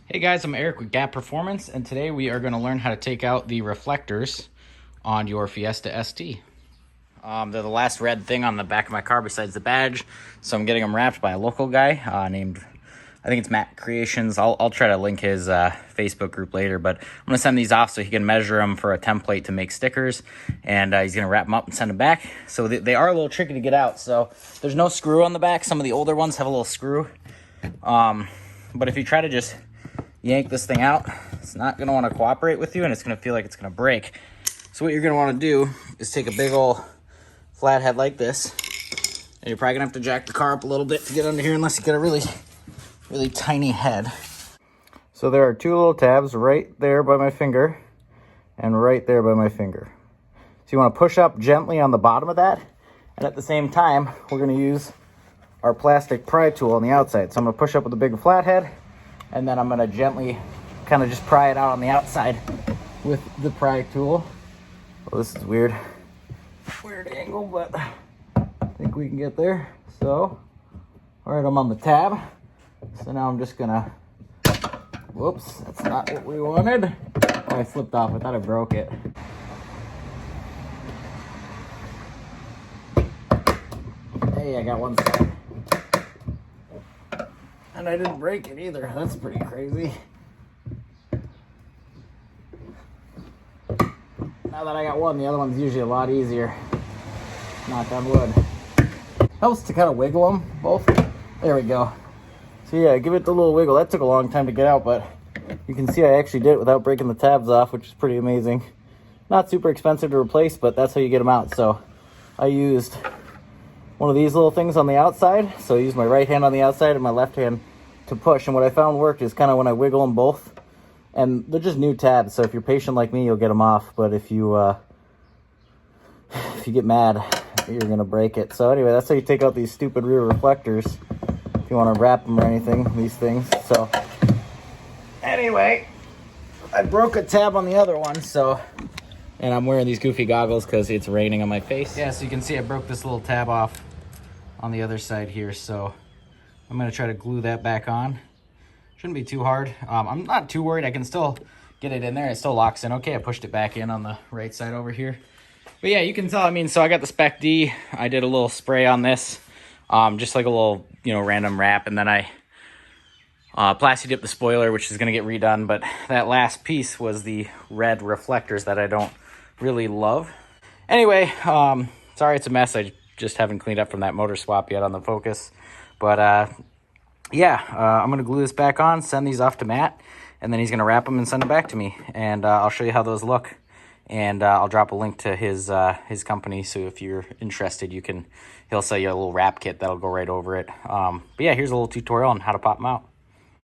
Hey guys, I'm Eric with Gap Performance, and today we are going to learn how to take out the reflectors on your Fiesta ST. They're the last red thing on the back of my car besides the badge, so I'm getting them wrapped by a local guy named, I think it's Matt Creations. I'll try to link his Facebook group later, but I'm going to send these off so he can measure them for a template to make stickers, and he's going to wrap them up and send them back. So they are a little tricky to get out, so there's no screw on the back. Some of the older ones have a little screw, but if you try to just yank this thing out, it's not going to want to cooperate with you, and it's going to feel like it's going to break. So what you're going to want to do is take a big old flathead like this, and you're probably going to have to jack the car up a little bit to get under here unless you get a really tiny head. So there are two little tabs right there by my finger and right there by my finger. So you want to push up gently on the bottom of that, and at the same time we're going to use our plastic pry tool on the outside. So I'm going to push up with a big flathead, and then I'm going to gently kind of just pry it out on the outside with the pry tool. Well, this is weird angle, but I think we can get there. So, all right, I'm on the tab. So now I'm just going to, whoops, that's not what we wanted. Oh, I slipped off. I thought I broke it. Hey, I got one side. And I didn't break it either. That's pretty crazy. Now that I got one, the other one's usually a lot easier. Knock on wood. Helps to kind of wiggle them both. There we go. So yeah, give it the little wiggle. That took a long time to get out, but you can see I actually did it without breaking the tabs off, which is pretty amazing. Not super expensive to replace, but that's how you get them out. So I used one of these little things on the outside. So I used my right hand on the outside and my left hand to push. And what I found worked is kind of when I wiggle them both, and they're just new tabs. So if you're patient like me, you'll get them off. But if you get mad, you're going to break it. So anyway, that's how you take out these stupid rear reflectors. If you want to wrap them or anything, these things. So anyway, I broke a tab on the other one. So, and I'm wearing these goofy goggles because it's raining on my face. Yeah, so you can see I broke this little tab off on the other side here. So I'm going to try to glue that back on. Shouldn't be too hard. I'm not too worried. I can still get it in there. It still locks in. Okay, I pushed it back in on the right side over here. But yeah, you can tell. I mean, so I got the Spec D. I did a little spray on this, just like a little, random wrap. And then I plasti dipped the spoiler, which is going to get redone. But that last piece was the red reflectors that I don't really love. Anyway, sorry it's a mess. I just haven't cleaned up from that motor swap yet on the Focus. But yeah, I'm going to glue this back on, send these off to Matt, and then he's going to wrap them and send them back to me. And I'll show you how those look. And I'll drop a link to his company, so if you're interested, he'll sell you a little wrap kit that'll go right over it. But yeah, here's a little tutorial on how to pop them out.